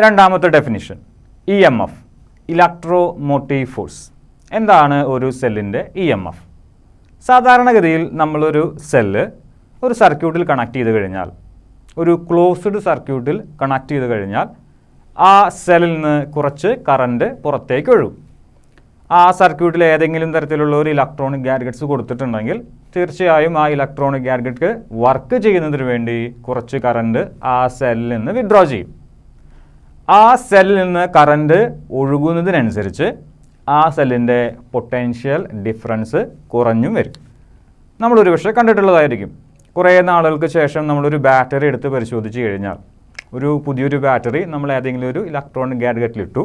രണ്ടാമത്തെ definition EMF electromotive force. എന്താണ് ഒരു സെല്ലിൻ്റെ EMF? സാധാരണഗതിയിൽ നമ്മളൊരു സെല്ല് ഒരു സർക്യൂട്ടിൽ കണക്ട് ചെയ്ത് കഴിഞ്ഞാൽ, ഒരു ക്ലോസ്ഡ് സർക്യൂട്ടിൽ കണക്ട് ചെയ്ത് കഴിഞ്ഞാൽ ആ സെല്ലിൽ നിന്ന് കുറച്ച് കറണ്ട് പുറത്തേക്ക് ഒഴുകും. ആ സർക്യൂട്ടിൽ ഏതെങ്കിലും തരത്തിലുള്ള ഒരു ഇലക്ട്രോണിക് ഗാഡ്ഗറ്റ്സ് കൊടുത്തിട്ടുണ്ടെങ്കിൽ തീർച്ചയായും ആ ഇലക്ട്രോണിക് ഗാഡ്ഗറ്റ് വർക്ക് ചെയ്യുന്നതിന് വേണ്ടി കുറച്ച് കറണ്ട് ആ സെല്ലിൽ നിന്ന് വിഡ്രോ ചെയ്യും. ആ സെല്ലിൽ നിന്ന് കറണ്ട് ഒഴുകുന്നതിനനുസരിച്ച് ആ സെല്ലിൻ്റെ പൊട്ടൻഷ്യൽ ഡിഫറൻസ് കുറഞ്ഞും വരും. നമ്മളൊരു പക്ഷേ കണ്ടിട്ടുള്ളതായിരിക്കും. കുറേ നാളുകൾക്ക് ശേഷം നമ്മളൊരു ബാറ്ററി എടുത്ത് പരിശോധിച്ച് കഴിഞ്ഞാൽ, ഒരു പുതിയൊരു ബാറ്ററി നമ്മൾ ഏതെങ്കിലും ഒരു ഇലക്ട്രോണിക് ഗാഡ്ഗറ്റിലിട്ടു,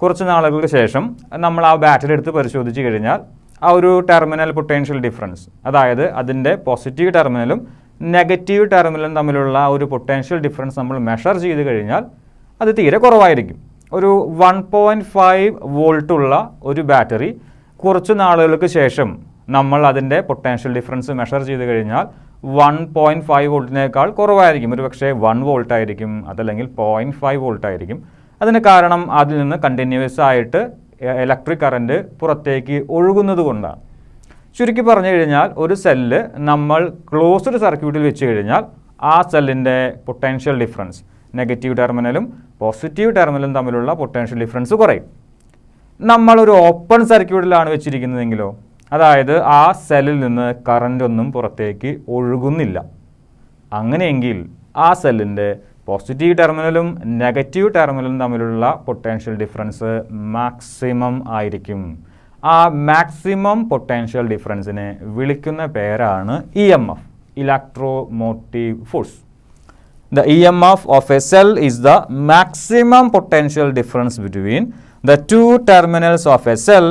കുറച്ച് നാളുകൾക്ക് ശേഷം നമ്മൾ ആ ബാറ്ററി എടുത്ത് പരിശോധിച്ച് കഴിഞ്ഞാൽ ആ ഒരു ടെർമിനൽ പൊട്ടൻഷ്യൽ ഡിഫറൻസ്, അതായത് അതിൻ്റെ പോസിറ്റീവ് ടെർമിനലും നെഗറ്റീവ് ടെർമിനലും തമ്മിലുള്ള ഒരു പൊട്ടൻഷ്യൽ ഡിഫറൻസ് നമ്മൾ മെഷർ ചെയ്ത് കഴിഞ്ഞാൽ അത് തീരെ കുറവായിരിക്കും. ഒരു 1.5 വോൾട്ടുള്ള ഒരു ബാറ്ററി കുറച്ച് നാളുകൾക്ക് ശേഷം നമ്മൾ അതിൻ്റെ പൊട്ടൻഷ്യൽ ഡിഫറൻസ് മെഷർ ചെയ്ത് കഴിഞ്ഞാൽ 1.5 വോൾട്ടിനേക്കാൾ കുറവായിരിക്കും. ഒരു പക്ഷേ 1 വോൾട്ട് ആയിരിക്കും, അതല്ലെങ്കിൽ 0.5 വോൾട്ട് ആയിരിക്കും. അതിന് കാരണം അതിൽ നിന്ന് കണ്ടിന്യൂസ് ആയിട്ട് ഇലക്ട്രിക് കറണ്ട് പുറത്തേക്ക് ഒഴുകുന്നത് കൊണ്ടാണ്. ചുരുക്കി പറഞ്ഞു കഴിഞ്ഞാൽ ഒരു സെല്ല് നമ്മൾ ക്ലോസ്ഡ് സർക്യൂട്ടിൽ വെച്ച് കഴിഞ്ഞാൽ ആ സെല്ലിൻ്റെ പൊട്ടൻഷ്യൽ ഡിഫറൻസ്, നെഗറ്റീവ് ടെർമിനലും പോസിറ്റീവ് ടെർമിനലും തമ്മിലുള്ള പൊട്ടൻഷ്യൽ ഡിഫറൻസ് കുറയും. നമ്മളൊരു ഓപ്പൺ സർക്യൂട്ടിലാണ് വെച്ചിരിക്കുന്നതെങ്കിലോ, അതായത് ആ സെല്ലിൽ നിന്ന് കറണ്ട് ഒന്നും പുറത്തേക്ക് ഒഴുകുന്നില്ല, അങ്ങനെയെങ്കിൽ ആ സെല്ലിൻ്റെ പോസിറ്റീവ് ടെർമിനലും നെഗറ്റീവ് ടെർമിനലും തമ്മിലുള്ള പൊട്ടൻഷ്യൽ ഡിഫറൻസ് മാക്സിമം ആയിരിക്കും. ആ മാക്സിമം പൊട്ടൻഷ്യൽ ഡിഫറൻസിനെ വിളിക്കുന്ന പേരാണ് EMF electromotive force. The EMF of a cell is the maximum potential difference between the two terminals of a cell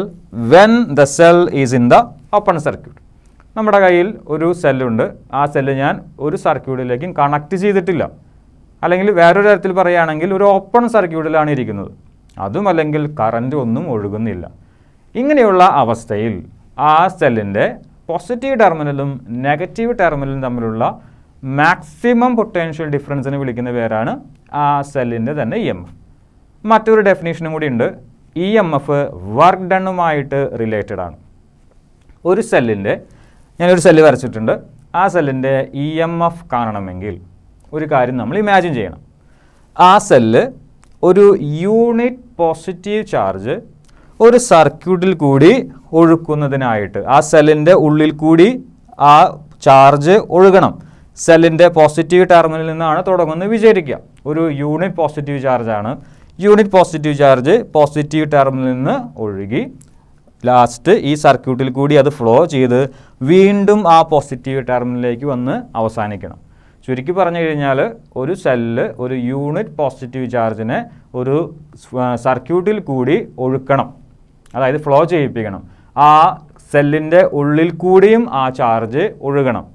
when the cell is in the open circuit. നമ്മുടെ കയ്യിൽ ഒരു സെല്ലുണ്ട്. ആ cell ഞാൻ ഒരു സർക്യൂട്ടിലേക്കും connect ചെയ്തിട്ടില്ല, അല്ലെങ്കിൽ വേറൊരു തരത്തിൽ പറയുകയാണെങ്കിൽ ഒരു ഓപ്പൺ സർക്യൂട്ടിലാണ് ഇരിക്കുന്നത്, അതും അല്ലെങ്കിൽ കറണ്ട് ഒന്നും ഒഴുകുന്നില്ല. ഇങ്ങനെയുള്ള അവസ്ഥയിൽ ആ സെല്ലിൻ്റെ പോസിറ്റീവ് ടെർമിനലും നെഗറ്റീവ് ടെർമിനലും തമ്മിലുള്ള മാക്സിമം പൊട്ടൻഷ്യൽ ഡിഫറൻസിനെ വിളിക്കുന്ന പേരാണ് ആ സെല്ലിൻ്റെ തന്നെ EMF. മറ്റൊരു ഡെഫിനേഷനും കൂടി ഉണ്ട്. EMF വർക്ക് ഡണ്ണുമായിട്ട് റിലേറ്റഡ് ആണ്. ഒരു സെല്ലിൻ്റെ, ഞാനൊരു സെല്ല് വരച്ചിട്ടുണ്ട്, ആ സെല്ലിൻ്റെ EMF കാണണമെങ്കിൽ ഒരു കാര്യം നമ്മൾ ഇമാജിൻ ചെയ്യണം. ആ സെല്ല് ഒരു യൂണിറ്റ് പോസിറ്റീവ് ചാർജ് ഒരു സർക്യൂട്ടിൽ കൂടി ഒഴുക്കുന്നതിനായിട്ട് ആ സെല്ലിൻ്റെ ഉള്ളിൽ കൂടി ആ ചാർജ് ഒഴുകണം. സെല്ലിൻ്റെ പോസിറ്റീവ് ടെർമിനലിൽ നിന്നാണ് തുടങ്ങുന്നത് വിചാരിക്കുക. ഒരു യൂണിറ്റ് പോസിറ്റീവ് ചാർജാണ്. യൂണിറ്റ് പോസിറ്റീവ് ചാർജ് പോസിറ്റീവ് ടെർമിനലിൽ നിന്ന് ഒഴുകി ലാസ്റ്റ് ഈ സർക്യൂട്ടിൽ കൂടി അത് ഫ്ലോ ചെയ്ത് വീണ്ടും ആ പോസിറ്റീവ് ടെർമിനലിലേക്ക് വന്ന് അവസാനിക്കണം. ചുരുക്കി പറഞ്ഞു കഴിഞ്ഞാൽ ഒരു സെല്ല് ഒരു യൂണിറ്റ് പോസിറ്റീവ് ചാർജിനെ ഒരു സർക്യൂട്ടിൽ കൂടി ഒഴുക്കണം, അതായത് ഫ്ലോ ചെയ്യിപ്പിക്കണം. ആ സെല്ലിൻ്റെ ഉള്ളിൽ കൂടിയും ആ ചാർജ് ഒഴുകണം.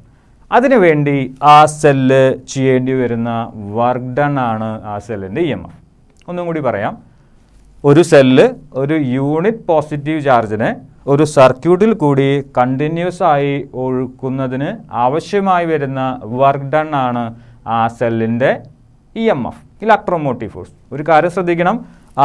അതിനുവേണ്ടി ആ സെല്ല് ചെയ്യേണ്ടി വരുന്ന വർക്ക് ഡൺ ആണ് ആ സെല്ലിൻ്റെ EMF. ഒന്നും കൂടി പറയാം. ഒരു സെല്ല് ഒരു യൂണിറ്റ് പോസിറ്റീവ് ചാർജിനെ ഒരു സർക്യൂട്ടിൽ കൂടി കണ്ടിന്യൂസ് ആയി ഒഴുക്കുന്നതിന് ആവശ്യമായി വരുന്ന വർക്ക് ഡൺ ആണ് ആ സെല്ലിൻ്റെ EMF ഇലക്ട്രോമോട്ടീവ് ഫോഴ്സ്. ഒരു കാര്യം ശ്രദ്ധിക്കണം,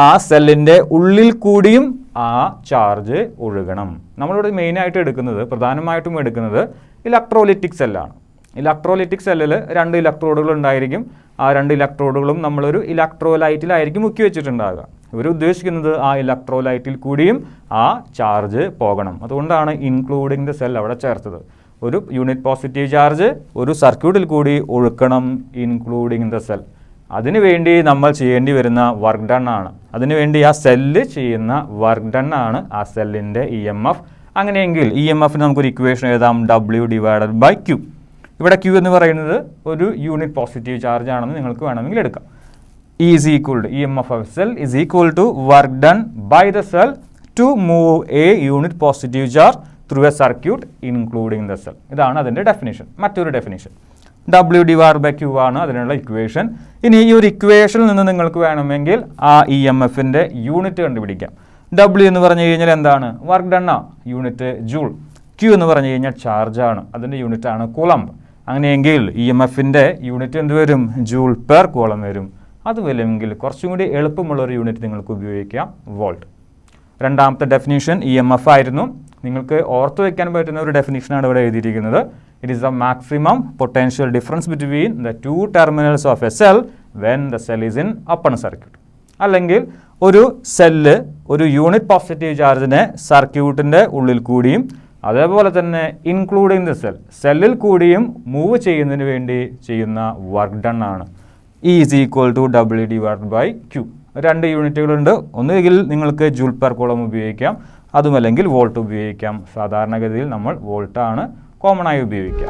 ആ സെല്ലിൻ്റെ ഉള്ളിൽ കൂടിയും ആ ചാർജ് ഒഴുകണം. നമ്മളിവിടെ മെയിനായിട്ട് എടുക്കുന്നത്, പ്രധാനമായിട്ടും എടുക്കുന്നത് ഇലക്ട്രോലിറ്റിക് സെല്ലാണ്. ഇലക്ട്രോലിറ്റിക് സെല്ലിൽ 2 ഇലക്ട്രോഡുകൾ ഉണ്ടായിരിക്കും. ആ 2 ഇലക്ട്രോഡുകളും നമ്മളൊരു ഇലക്ട്രോലൈറ്റിലായിരിക്കും മുക്കി വെച്ചിട്ടുണ്ടാകുക. ഇവർ ഉദ്ദേശിക്കുന്നത് ആ ഇലക്ട്രോലൈറ്റിൽ കൂടിയും ആ ചാർജ് പോകണം. അതുകൊണ്ടാണ് ഇൻക്ലൂഡിങ് ദ സെൽ അവിടെ ചേർത്തത്. ഒരു യൂണിറ്റ് പോസിറ്റീവ് ചാർജ് ഒരു സർക്യൂട്ടിൽ കൂടി ഒഴുക്കണം, ഇൻക്ലൂഡിങ് ദ സെൽ. അതിനുവേണ്ടി നമ്മൾ ചെയ്യേണ്ടി വരുന്ന വർക്ക് ഡൺ ആണ്, അതിനുവേണ്ടി ആ സെല്ല് ചെയ്യുന്ന വർക്ക് ഡൺ ആണ് ആ സെല്ലിൻ്റെ EMF. അങ്ങനെയെങ്കിൽ EMFന് നമുക്കൊരു ഇക്വേഷൻ എഴുതാം, W/Q. ഇവിടെ Q എന്ന് പറയുന്നത് ഒരു യൂണിറ്റ് പോസിറ്റീവ് ചാർജ് ആണെന്ന് നിങ്ങൾക്ക് വേണമെങ്കിൽ എടുക്കാം. is equal to EMF of cell is equal to work done by the cell to move a unit positive charge through a circuit including the cell. ഇതാണ് അതിൻ്റെ ഡെഫിനിഷൻ. മറ്റൊരു ഡെഫിനിഷൻ W/Q ആണ് അതിനുള്ള equation. ഇനി ഈ ഒരു ഇക്വേഷനിൽ നിന്ന് നിങ്ങൾക്ക് വേണമെങ്കിൽ ആ EMFൻ്റെ യൂണിറ്റ് കണ്ടുപിടിക്കാം. W എന്ന് പറഞ്ഞു കഴിഞ്ഞാൽ എന്താണ്? വർക്ക് ഡണ്ണാ, യൂണിറ്റ് ജൂൾ. Q എന്ന് പറഞ്ഞു കഴിഞ്ഞാൽ ചാർജാണ്, അതിൻ്റെ യൂണിറ്റാണ് കൂളംബ്. അങ്ങനെയെങ്കിൽ EMFൻ്റെ യൂണിറ്റ് എന്ത് വരും? ജൂൾ പെർ കൂളം വരും. അതുമല്ലെങ്കിൽ കുറച്ചും കൂടി എളുപ്പമുള്ളൊരു യൂണിറ്റ് നിങ്ങൾക്ക് ഉപയോഗിക്കാം, വോൾട്ട്. രണ്ടാമത്തെ ഡെഫിനിഷൻ EMF ആയിരുന്നു. നിങ്ങൾക്ക് ഓർത്ത് വയ്ക്കാൻ പറ്റുന്ന ഒരു ഡെഫിനിഷനാണ് ഇവിടെ എഴുതിയിരിക്കുന്നത്. It is the maximum potential difference between the two terminals of A cell when the cell is in open circuit. അല്ലെങ്കിൽ ഒരു സെല്ല് ഒരു യൂണിറ്റ് പോസിറ്റീവ് ചാർജിനെ സർക്യൂട്ടിൻ്റെ ഉള്ളിൽ കൂടിയും അതേപോലെ തന്നെ ഇൻക്ലൂഡിങ് ദ സെല്ലിൽ കൂടിയും മൂവ് ചെയ്യുന്നതിന് വേണ്ടി ചെയ്യുന്ന വർക്ക് ഡൺ ആണ് E is equal to W divided by Q. 2 യൂണിറ്റുകളുണ്ട്. ഒന്നുകിൽ നിങ്ങൾക്ക് ജൂൾ പെർ കൂളോം ഉപയോഗിക്കാം, അതുമല്ലെങ്കിൽ വോൾട്ട് ഉപയോഗിക്കാം. സാധാരണഗതിയിൽ നമ്മൾ വോൾട്ടാണ് കോമൺ ആയി ഉപയോഗിക്കുക.